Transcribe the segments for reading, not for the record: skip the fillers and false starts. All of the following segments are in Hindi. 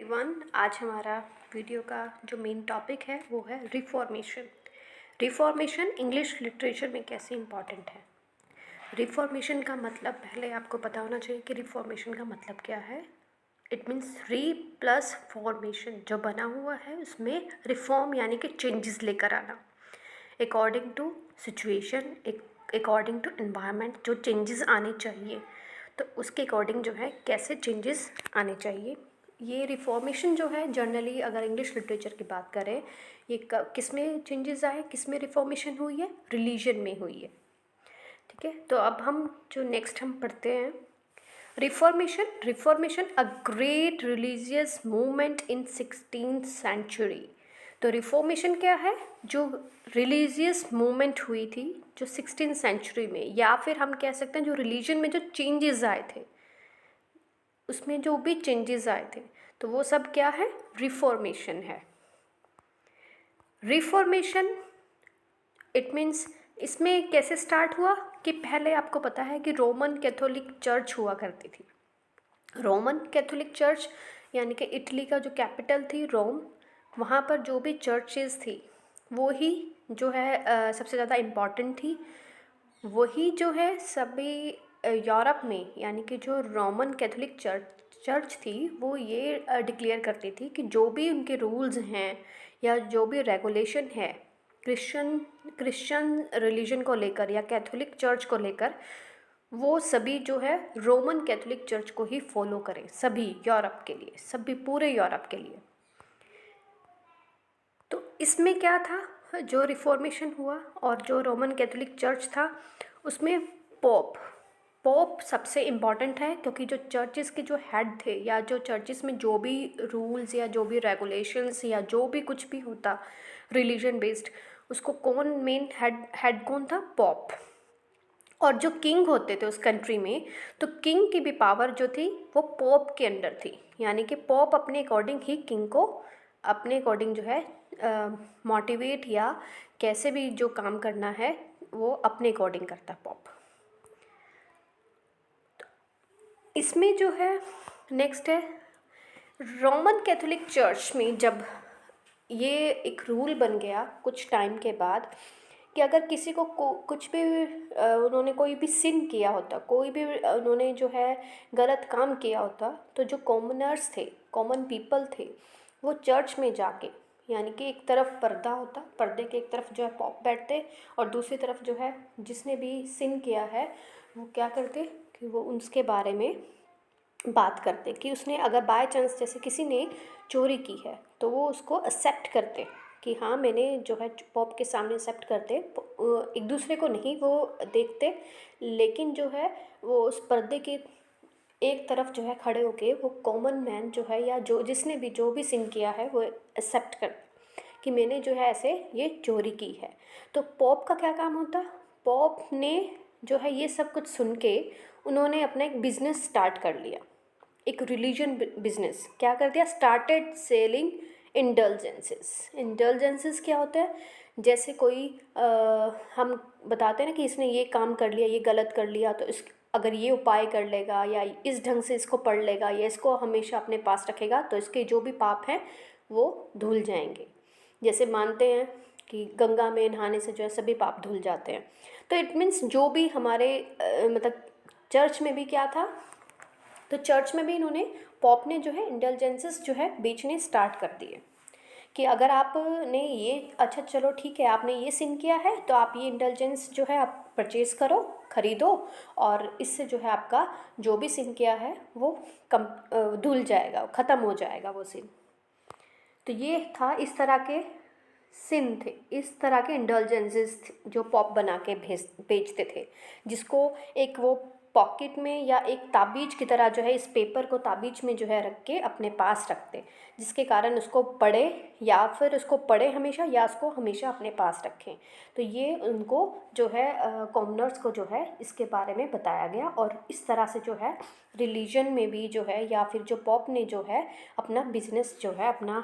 एवरीवन। आज हमारा वीडियो का जो मेन टॉपिक है वो है रिफॉर्मेशन। रिफॉर्मेशन इंग्लिश लिटरेचर में कैसे इम्पॉर्टेंट है। रिफॉर्मेशन का मतलब पहले आपको पता होना चाहिए कि रिफॉर्मेशन का मतलब क्या है। इट मीन्स री प्लस फॉर्मेशन, जो बना हुआ है उसमें रिफॉर्म यानी कि चेंजेस लेकर आना according to situation, according to environment. जो चेंजेस आने चाहिए तो उसके अकॉर्डिंग जो है कैसे चेंजेस आने चाहिए। ये रिफॉर्मेशन जो है जनरली अगर इंग्लिश लिटरेचर की बात करें, ये किस में चेंजेस आए, किस में रिफॉर्मेशन हुई है, रिलीजन में हुई है। ठीक है, तो अब हम जो नेक्स्ट हम पढ़ते हैं reformation a great religious movement in 16th century. तो रिफॉर्मेशन क्या है, जो रिलीजियस मूवमेंट हुई थी जो 16th सेंचुरी में, या फिर हम कह सकते हैं जो रिलीजन में जो चेंजेस आए थे, उसमें जो भी चेंजेस आए थे तो वो सब क्या है, रिफॉर्मेशन है। रिफॉर्मेशन इट मीन्स इसमें कैसे स्टार्ट हुआ कि पहले आपको पता है कि रोमन कैथोलिक चर्च हुआ करती थी। रोमन कैथोलिक चर्च यानी कि इटली का जो कैपिटल थी रोम, वहाँ पर जो भी चर्चेस थी वो ही जो है सबसे ज़्यादा इम्पॉर्टेंट थी। वही जो है सभी यूरोप में, यानी कि जो रोमन कैथोलिक चर्च थी वो ये डिक्लेयर करती थी कि जो भी उनके रूल्स हैं या जो भी रेगुलेशन है क्रिश्चियन रिलीजन को लेकर या कैथोलिक चर्च को लेकर, वो सभी जो है रोमन कैथोलिक चर्च को ही फॉलो करें, सभी यूरोप के लिए, सभी पूरे यूरोप के लिए। तो इसमें क्या था, जो रिफॉर्मेशन हुआ और जो रोमन कैथोलिक चर्च था उसमें पोप सबसे इम्पॉर्टेंट है, क्योंकि जो चर्चिस के जो हेड थे या जो चर्चिस में जो भी रूल्स या जो भी रेगुलेशंस या जो भी कुछ भी होता रिलीजन बेस्ड, उसको कौन मेन हेड कौन था, पोप। और जो किंग होते थे उस कंट्री में, तो किंग की भी पावर जो थी वो पोप के अंडर थी, यानी कि पोप अपने अकॉर्डिंग ही किंग को अपने अकॉर्डिंग जो है मोटिवेट या कैसे भी जो काम करना है वो अपने अकॉर्डिंग करता पोप। इसमें जो है नेक्स्ट है रोमन कैथोलिक चर्च में, जब ये एक रूल बन गया कुछ टाइम के बाद कि अगर किसी को कुछ भी उन्होंने कोई भी सिन किया होता, कोई भी उन्होंने जो है गलत काम किया होता, तो जो कॉमनर्स थे, कॉमन पीपल थे, वो चर्च में जाके, यानी कि एक तरफ पर्दा होता, पर्दे के एक तरफ जो है पॉप बैठते और दूसरी तरफ जो है जिसने भी सिन किया है वो क्या करते कि वो उसके बारे में बात करते कि उसने अगर बाय चांस जैसे किसी ने चोरी की है तो वो उसको एक्सेप्ट करते कि हाँ मैंने जो है पॉप के सामने एक्सेप्ट करते, एक दूसरे को नहीं वो देखते, लेकिन जो है वो उस पर्दे के एक तरफ जो है खड़े होके वो कॉमन मैन जो है या जो जिसने भी जो भी सिन किया है वो एक्सेप्ट कर कि मैंने जो है ऐसे ये चोरी की है। तो पॉप का क्या काम होता, पॉप ने जो है ये सब कुछ सुन के उन्होंने अपना एक बिजनेस स्टार्ट कर लिया, एक रिलीजन बिजनेस क्या कर दिया, स्टार्टेड सेलिंग इंडल्जेंसेस। इंडल्जेंसेस क्या होता है, जैसे कोई हम बताते हैं ना कि इसने ये काम कर लिया, ये गलत कर लिया, तो इस अगर ये उपाय कर लेगा या इस ढंग से इसको पढ़ लेगा या इसको हमेशा अपने पास रखेगा तो इसके जो भी पाप हैं वो धुल जाएंगे। जैसे मानते हैं कि गंगा में नहाने से जो है सभी पाप धुल जाते हैं। तो इट मीन्स जो भी हमारे मतलब चर्च में भी क्या था, तो चर्च में भी इन्होंने पॉप ने जो है इंडल्जेंसेस जो है बेचने स्टार्ट कर दिए कि अगर आपने ये अच्छा चलो ठीक है आपने ये सिन किया है तो आप ये इंडल्जेंस जो है आप परचेज़ करो, ख़रीदो, और इससे जो है आपका जो भी सिन किया है वो कम धुल जाएगा, ख़त्म हो जाएगा वो सिन। तो ये था, इस तरह के सिन थे, इस तरह के इंडल्जेंसेस जो पॉप बना के बेचते थे, जिसको एक वो पॉकेट में या एक ताबीज की तरह जो है इस पेपर को ताबीज में जो है रख के अपने पास रखते, जिसके कारण उसको पढ़े या फिर उसको पढ़े हमेशा या उसको हमेशा अपने पास रखें। तो ये उनको जो है कॉमनर्स को जो है इसके बारे में बताया गया, और इस तरह से जो है रिलीजन में भी जो है या फिर जो पॉप ने जो है अपना बिजनेस जो है अपना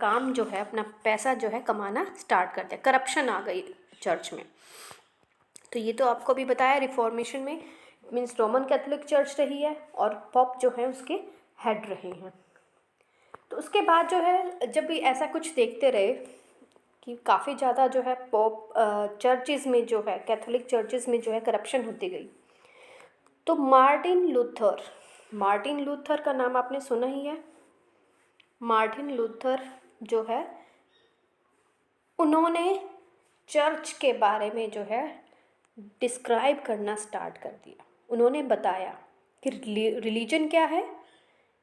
काम जो है अपना पैसा जो है कमाना स्टार्ट कर दिया, करप्शन आ गई चर्च में। तो ये तो आपको भी बताया, रिफॉर्मेशन में मीन्स रोमन कैथोलिक चर्च रही है और पॉप जो है उसके हेड रहे हैं। तो उसके बाद जो है जब भी ऐसा कुछ देखते रहे कि काफ़ी ज़्यादा जो है पॉप चर्चिज़ में जो है, कैथोलिक चर्चिज़ में जो है करप्शन होती गई, तो मार्टिन लूथर का नाम आपने सुना ही है। मार्टिन लूथर जो है, उन्होंने चर्च के बारे में जो है डिस्क्राइब करना स्टार्ट कर दिया। उन्होंने बताया कि रिलीजन क्या है।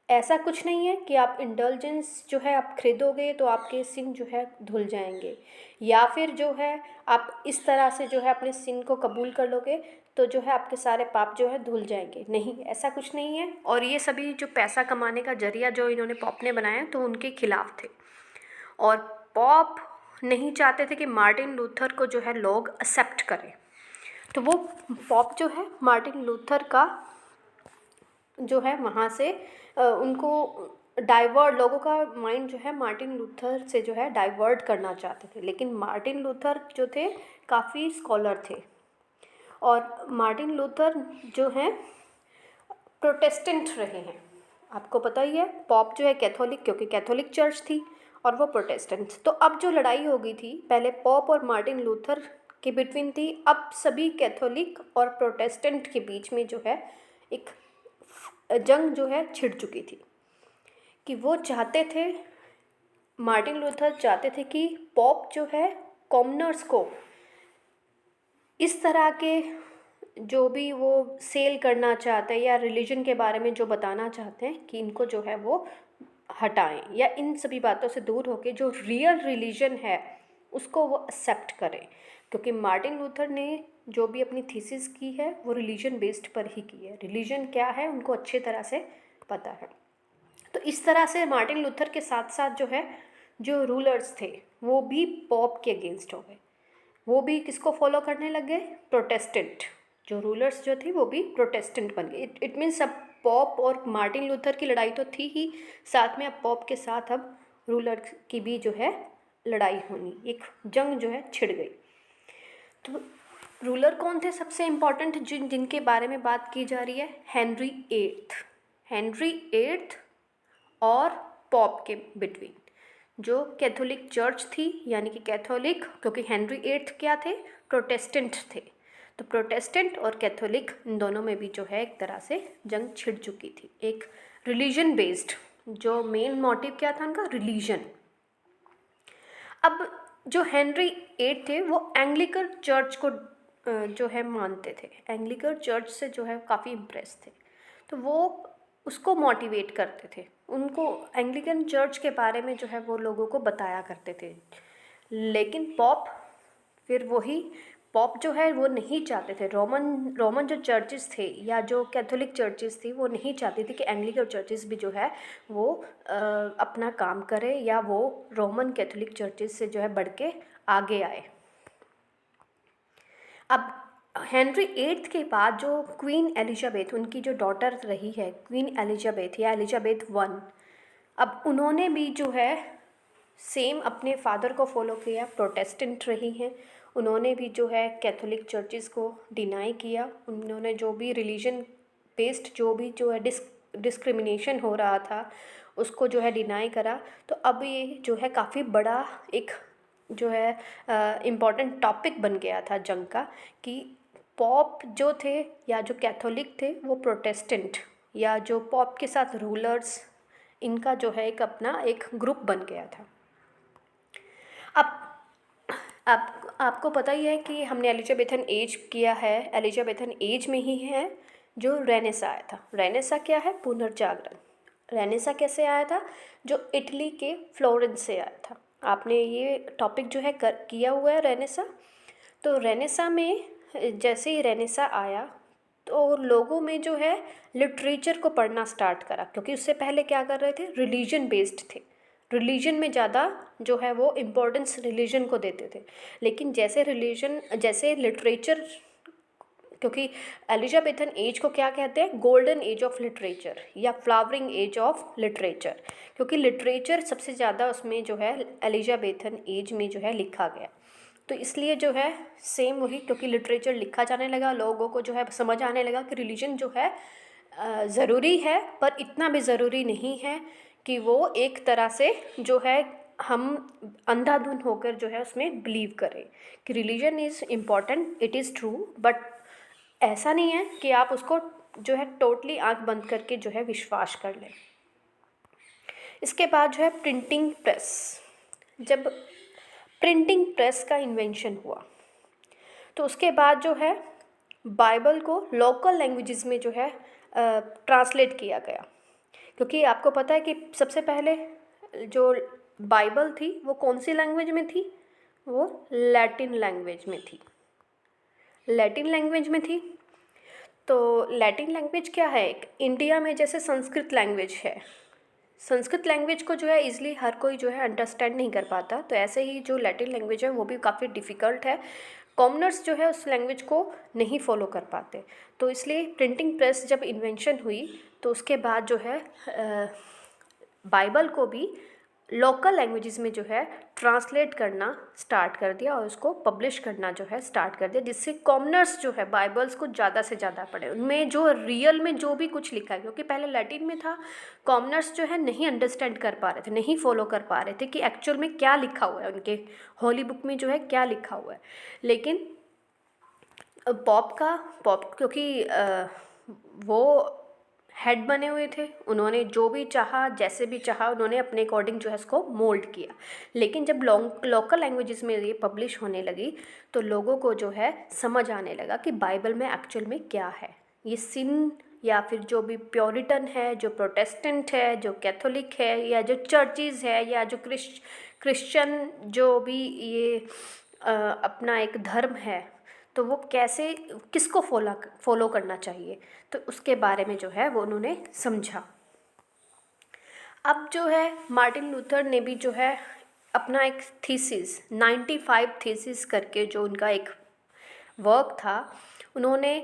ऐसा कुछ नहीं है कि आप इंडल्जेंस जो है आप खरीदोगे तो आपके सिन जो है धुल जाएंगे, या फिर जो है आप इस तरह से जो है अपने सिन को कबूल कर लोगे तो जो है आपके सारे पाप जो है धुल जाएंगे। नहीं, ऐसा कुछ नहीं है। और ये सभी जो पैसा कमाने का जरिया जो इन्होंने पॉप ने बनाया तो उनके खिलाफ थे। और पॉप नहीं चाहते थे कि मार्टिन लूथर को जो है लोग एक्सेप्ट करें। तो वो पॉप जो है मार्टिन लूथर का जो है वहाँ से उनको डाइवर्ट, लोगों का माइंड जो है मार्टिन लूथर से जो है डाइवर्ट करना चाहते थे। लेकिन मार्टिन लूथर जो थे काफ़ी स्कॉलर थे, और मार्टिन लूथर जो हैं प्रोटेस्टेंट रहे हैं। आपको पता ही है, पॉप जो है कैथोलिक, क्योंकि कैथोलिक चर्च थी, और वो प्रोटेस्टेंट। तो अब जो लड़ाई हो गई थी, पहले पॉप और मार्टिन लूथर के बिटवीन थी, अब सभी कैथोलिक और प्रोटेस्टेंट के बीच में जो है एक जंग जो है छिड़ चुकी थी। कि वो चाहते थे, मार्टिन लूथर चाहते थे कि पॉप जो है कॉमनर्स को इस तरह के जो भी वो सेल करना चाहते हैं या रिलीजन के बारे में जो बताना चाहते हैं कि इनको जो है वो हटाएं, या इन सभी बातों से दूर होकर जो रियल रिलीजन है उसको वो एक्सेप्ट करें। क्योंकि मार्टिन लूथर ने जो भी अपनी थीसिस की है वो रिलीजन बेस्ड पर ही की है। रिलीजन क्या है उनको अच्छी तरह से पता है। तो इस तरह से मार्टिन लूथर के साथ साथ जो है जो रूलर्स थे वो भी पॉप के अगेंस्ट हो गए। वो भी किसको फॉलो करने लग गए? प्रोटेस्टेंट। जो रूलर्स जो थे वो भी प्रोटेस्टेंट बन गए। इट मीन्स अब पॉप और मार्टिन लूथर की लड़ाई तो थी ही, साथ में अब पॉप के साथ अब रूलर की भी जो है लड़ाई होनी, एक जंग जो है छिड़ गई। तो रूलर कौन थे सबसे इम्पॉर्टेंट जिनके बारे में बात की जा रही है? Henry eighth. हेनरी एट्थ और पॉप के बिटवीन जो कैथोलिक चर्च थी, यानी कि कैथोलिक, क्योंकि हेनरी एट्थ क्या थे? प्रोटेस्टेंट थे। तो प्रोटेस्टेंट और कैथोलिक इन दोनों में भी जो है एक तरह से जंग छिड़ चुकी थी, एक रिलीजन बेस्ड। जो मेन मोटिव क्या था उनका? रिलीजन। अब जो हेनरी एट थे वो एंग्लिकन चर्च को जो है मानते थे, एंग्लिकन चर्च से जो है काफ़ी इम्प्रेस थे। तो वो उसको मोटिवेट करते थे, उनको एंग्लिकन चर्च के बारे में जो है वो लोगों को बताया करते थे। लेकिन पॉप, फिर वही पॉप जो है वो नहीं चाहते थे, रोमन जो चर्चेस थे या जो कैथोलिक चर्चेस थी वो नहीं चाहती थी कि एंग्लिकन चर्चेस भी जो है वो अपना काम करे या वो रोमन कैथोलिक चर्चेस से जो है बढ़ के आगे आए। अब हेनरी एट्थ के बाद जो क्वीन एलिजाबेथ, उनकी जो डॉटर रही है क्वीन एलिजाबेथ या एलिजाबेथ वन, अब उन्होंने भी जो है सेम अपने फादर को फॉलो किया, प्रोटेस्टेंट रही हैं। उन्होंने भी जो है कैथोलिक चर्चेस को डिनाई किया। उन्होंने जो भी रिलीजन बेस्ड जो है डिस्क्रिमिनेशन हो रहा था उसको जो है डिनाई करा। तो अब ये जो है काफ़ी बड़ा एक जो है इम्पॉर्टेंट टॉपिक बन गया था जंग का, कि पॉप जो थे या जो कैथोलिक थे वो प्रोटेस्टेंट या जो पॉप के साथ रूलर्स, इनका जो है एक अपना एक ग्रुप बन गया था। अब आपको पता ही है कि हमने एलिजाबेथन एज किया है, एलिजाबेथन एज में ही है जो रेनेसा आया था। रेनेसा क्या है? पुनर्जागरण। रेनेसा कैसे आया था? जो इटली के फ्लोरेंस से आया था। आपने ये टॉपिक जो है किया हुआ है रेनेसा। तो रेनेसा में जैसे ही रेनेसा आया तो लोगों में जो है लिटरेचर को पढ़ना स्टार्ट करा, क्योंकि उससे पहले क्या कर रहे थे? रिलीजन बेस्ड थे, रिलीजन में ज़्यादा जो है वो इम्पोर्टेंस रिलीजन को देते थे। लेकिन जैसे लिटरेचर, क्योंकि एलिजाबेथन एज को क्या कहते हैं? गोल्डन एज ऑफ लिटरेचर या फ्लावरिंग एज ऑफ लिटरेचर, क्योंकि लिटरेचर सबसे ज़्यादा उसमें जो है एलिजाबेथन एज में जो है लिखा गया। तो इसलिए जो है सेम वही, क्योंकि लिटरेचर लिखा जाने लगा, लोगों को जो है समझ आने लगा कि रिलीजन जो है ज़रूरी है पर इतना भी ज़रूरी नहीं है कि वो एक तरह से जो है हम अंधाधुन होकर जो है उसमें बिलीव करें कि religion is important, it is true, but ऐसा नहीं है कि आप उसको जो है टोटली आंख बंद करके जो है विश्वास कर लें। इसके बाद जो है प्रिंटिंग प्रेस। जब प्रिंटिंग प्रेस का इन्वेंशन हुआ तो उसके बाद जो है बाइबल को लोकल लैंग्वेजेस में जो है ट्रांसलेट किया गया, क्योंकि आपको पता है कि सबसे पहले जो बाइबल थी वो कौन सी लैंग्वेज में थी, वो लैटिन लैंग्वेज में थी। लैटिन लैंग्वेज में थी तो लैटिन लैंग्वेज क्या है, एक इंडिया में जैसे संस्कृत लैंग्वेज है, संस्कृत लैंग्वेज को जो है इजली हर कोई जो है अंडरस्टैंड नहीं कर पाता, तो ऐसे ही जो लैटिन लैंग्वेज है वो भी काफ़ी डिफ़िकल्ट है, कॉमनर्स जो है उस लैंग्वेज को नहीं फॉलो कर पाते। तो इसलिए प्रिंटिंग प्रेस जब इन्वेंशन हुई तो उसके बाद जो है बाइबल को भी लोकल लैंग्वेजेस में जो है ट्रांसलेट करना स्टार्ट कर दिया और उसको पब्लिश करना जो है स्टार्ट कर दिया, जिससे कॉमनर्स जो है बाइबल्स को ज़्यादा से ज़्यादा पढ़े, उनमें जो रियल में जो भी कुछ लिखा है, क्योंकि पहले लैटिन में था, कॉमनर्स जो है नहीं अंडरस्टैंड कर पा रहे थे, नहीं फॉलो कर पा रहे थे कि एक्चुअल में क्या लिखा हुआ है, उनके होली बुक में जो है क्या लिखा हुआ है। लेकिन पॉप क्योंकि वो हेड बने हुए थे, उन्होंने जो भी चाहा जैसे भी चाहा उन्होंने अपने अकॉर्डिंग जो है इसको मोल्ड किया। लेकिन जब लोकल लैंग्वेजेस में ये पब्लिश होने लगी तो लोगों को जो है समझ आने लगा कि बाइबल में एक्चुअल में क्या है। ये सिन या फिर जो भी प्योरिटन है, जो प्रोटेस्टेंट है, जो कैथोलिक है, या जो चर्चिज़ है, या जो क्रिश्चियन जो भी ये अपना एक धर्म है, तो वो कैसे किसको फॉलो करना चाहिए, तो उसके बारे में जो है वो उन्होंने समझा। अब जो है मार्टिन लूथर ने भी जो है अपना एक थीसिस 95 थीसिस करके जो उनका एक वर्क था, उन्होंने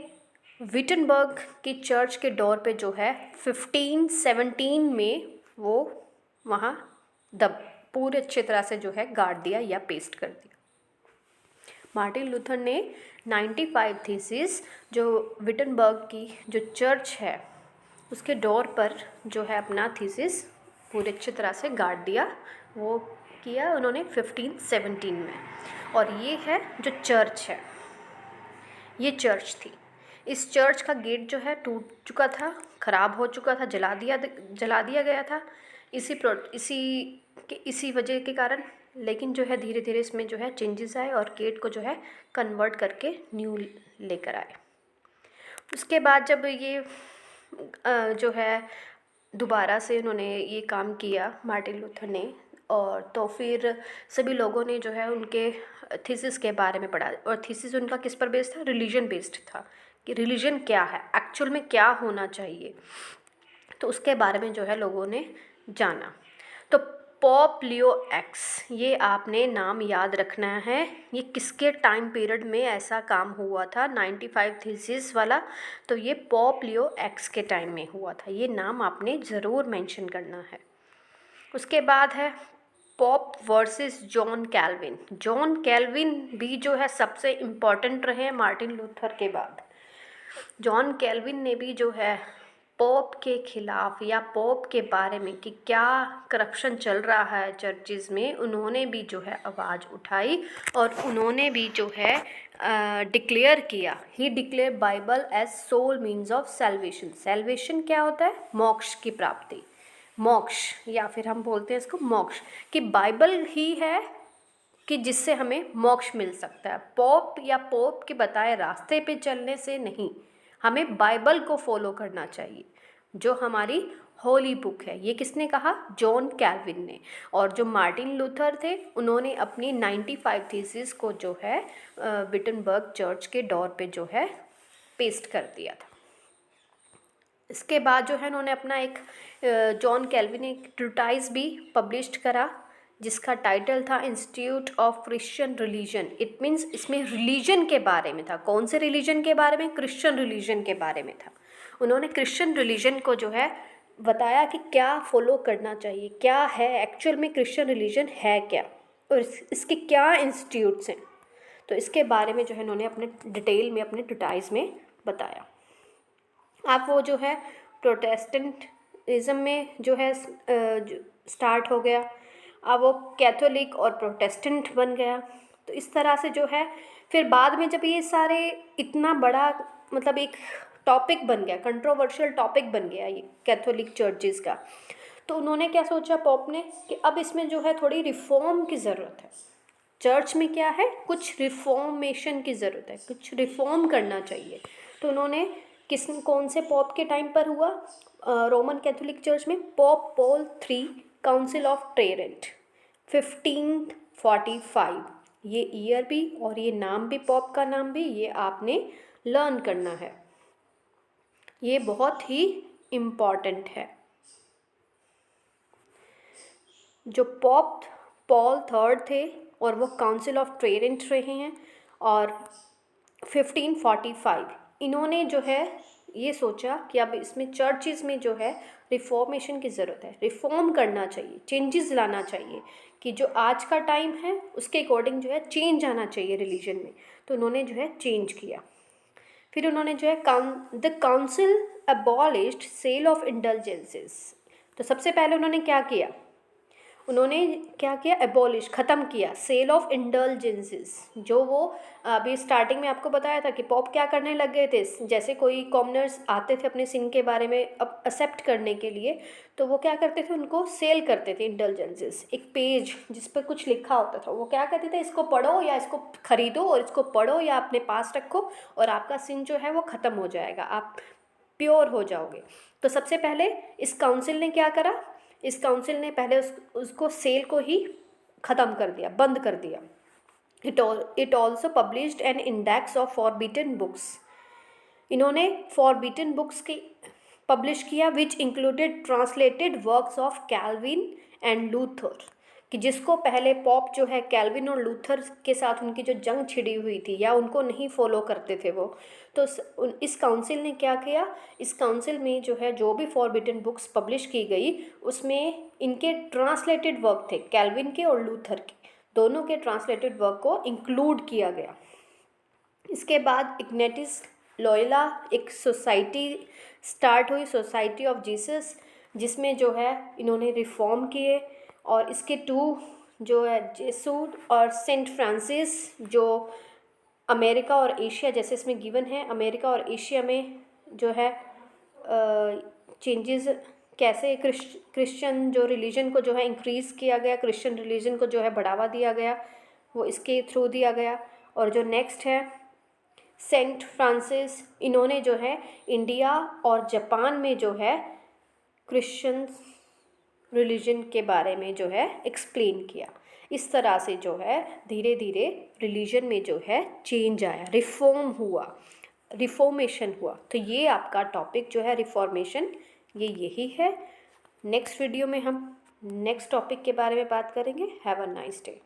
विटनबर्ग की चर्च के डोर पे जो है 1517 में वो वहाँ दब पूरे अच्छी तरह से जो है गाड़ दिया या पेस्ट कर दिया। मार्टिन लूथर ने 95 थीसिस जो विटनबर्ग की जो चर्च है उसके डोर पर जो है अपना थीसिस पूरी अच्छी तरह से गाड़ दिया, वो किया उन्होंने 1517 में। और ये है जो चर्च है, ये चर्च थी। इस चर्च का गेट जो है टूट चुका था, ख़राब हो चुका था, जला दिया गया था इसी वजह के कारण। लेकिन जो है धीरे धीरे इसमें जो है चेंजेस आए और गेट को जो है कन्वर्ट करके न्यू लेकर आए। उसके बाद जब ये जो है दोबारा से उन्होंने ये काम किया मार्टिन लूथर ने, और तो फिर सभी लोगों ने जो है उनके थीसिस के बारे में पढ़ा, और थीसिस उनका किस पर बेस्ड था, रिलीजन बेस्ड था कि रिलीजन क्या है, एक्चुअल में क्या होना चाहिए, तो उसके बारे में जो है लोगों ने जाना। तो पॉप लियो एक्स, ये आपने नाम याद रखना है, ये किसके टाइम पीरियड में ऐसा काम हुआ था 95 थीसिस वाला, तो ये पॉप लियो एक्स के टाइम में हुआ था, ये नाम आपने ज़रूर मेंशन करना है। उसके बाद है pop versus John Calvin. John Calvin भी जो है सबसे इम्पॉर्टेंट रहे मार्टिन लूथर के बाद। जॉन कैल्विन ने भी जो है पोप के खिलाफ या पोप के बारे में कि क्या करप्शन चल रहा है चर्चिज़ में, उन्होंने भी जो है आवाज़ उठाई और उन्होंने भी जो है डिक्लेयर किया, ही declare Bible as sole means of salvation. Salvation क्या होता है, मोक्ष की प्राप्ति, मोक्ष, या फिर हम बोलते हैं इसको मोक्ष, कि बाइबल ही है कि जिससे हमें मोक्ष मिल सकता है। पोप के बताए रास्ते पे चलने से नहीं, हमें बाइबल को फॉलो करना चाहिए जो हमारी होली बुक है। ये किसने कहा, जॉन कैल्विन ने। और जो मार्टिन लूथर थे उन्होंने अपनी 95 थीसिस को जो है विटनबर्ग चर्च के डोर पे जो है पेस्ट कर दिया था। इसके बाद जो है उन्होंने अपना एक जॉन कैल्विन ने एक ट्रूटाइज भी पब्लिश करा जिसका टाइटल था institute of Christian religion. It means इसमें रिलीजन के बारे में था, कौन से रिलीजन के बारे में, क्रिश्चियन रिलीजन के बारे में था। उन्होंने क्रिश्चियन रिलीजन को जो है बताया कि क्या फॉलो करना चाहिए, क्या है एक्चुअल में क्रिश्चियन रिलीजन है क्या, और इसके क्या इंस्टीट्यूट्स हैं, तो इसके बारे में जो है उन्होंने अपने डिटेल में अपने ट्रूटाइज में बताया। आप वो जो है प्रोटेस्टेंट इज़म में जो है स्टार्ट हो गया। अब वो कैथोलिक और प्रोटेस्टेंट बन गया। तो इस तरह से जो है फिर बाद में जब ये सारे इतना बड़ा मतलब एक टॉपिक बन गया, कंट्रोवर्शियल टॉपिक बन गया ये कैथोलिक चर्चेज़ का, तो उन्होंने क्या सोचा पॉप ने कि अब इसमें जो है थोड़ी रिफॉर्म की ज़रूरत है। चर्च में क्या है, कुछ रिफॉर्मेशन की ज़रूरत है, कुछ रिफॉर्म करना चाहिए। तो उन्होंने कौन से पॉप के टाइम पर हुआ रोमन कैथोलिक चर्च में? Pope Paul III council of Trent 1545। ये ईयर भी और ये नाम भी, पॉप का नाम भी, ये आपने लर्न करना है, ये बहुत ही इम्पॉर्टेंट है। जो पॉप पॉल III थे और वो काउंसिल ऑफ ट्रेरेंट रहे हैं, और 1545 इन्होंने जो है ये सोचा कि अब इसमें चर्चेज़ में जो है रिफॉर्मेशन की ज़रूरत है, रिफॉर्म करना चाहिए, चेंजेस लाना चाहिए, कि जो आज का टाइम है उसके अकॉर्डिंग जो है चेंज आना चाहिए रिलीजन में। तो उन्होंने जो है चेंज किया। फिर उन्होंने जो है the council abolished sale of indulgences. तो सबसे पहले उन्होंने क्या किया? उन्होंने क्या किया? एबॉलिश, ख़त्म किया सेल ऑफ इंडल्जेंसेस। जो वो अभी स्टार्टिंग में आपको बताया था कि पॉप क्या करने लग गए थे, जैसे कोई कॉमनर्स आते थे अपने सिन के बारे में अब एक्सेप्ट करने के लिए, तो वो क्या करते थे, उनको सेल करते थे इंडल्जेंसेस। एक पेज जिस पर कुछ लिखा होता था, वो क्या कहते थे, इसको पढ़ो या इसको खरीदो और इसको पढ़ो या अपने पास रखो और आपका सिन जो है वो ख़त्म हो जाएगा, आप प्योर हो जाओगे। तो सबसे पहले इस काउंसिल ने क्या करा? इस काउंसिल ने पहले उसको सेल को ही ख़त्म कर दिया, बंद कर दिया। It also published an index of forbidden books. इन्होंने फॉरबिडन बुक्स की पब्लिश किया, which included translated works of Calvin and Luther, कि जिसको पहले पॉप जो है कैल्विन और लूथर के साथ उनकी जो जंग छिड़ी हुई थी या उनको नहीं फॉलो करते थे वो, तो इस काउंसिल ने क्या किया? इस काउंसिल में जो है जो भी फॉरबिडन बुक्स पब्लिश की गई उसमें इनके ट्रांसलेटेड वर्क थे, कैल्विन के और लूथर के, दोनों के ट्रांसलेटेड वर्क को इंक्लूड किया गया। इसके बाद इग्नेटिस लॉयोला एक सोसाइटी स्टार्ट हुई, सोसाइटी ऑफ जीसस, जिसमें जो है इन्होंने रिफॉर्म किए। और इसके 2 जो है जेसूट और सेंट फ्रांसिस, जो अमेरिका और एशिया, जैसे इसमें गिवन है, अमेरिका और एशिया में जो है चेंजेस कैसे क्रिश्चियन जो रिलीजन को जो है इंक्रीज़ किया गया, क्रिश्चियन रिलीजन को जो है बढ़ावा दिया गया, वो इसके थ्रू दिया गया। और जो नेक्स्ट है सेंट फ्रांसिस, इन्होंने जो है इंडिया और जापान में जो है क्रिश्चियन रिलीजन के बारे में जो है एक्सप्लेन किया। इस तरह से जो है धीरे धीरे रिलीजन में जो है चेंज आया, रिफॉर्म हुआ, रिफॉर्मेशन हुआ। तो ये आपका टॉपिक जो है रिफॉर्मेशन, ये यही है। नेक्स्ट वीडियो में हम नेक्स्ट टॉपिक के बारे में बात करेंगे। Have a nice day.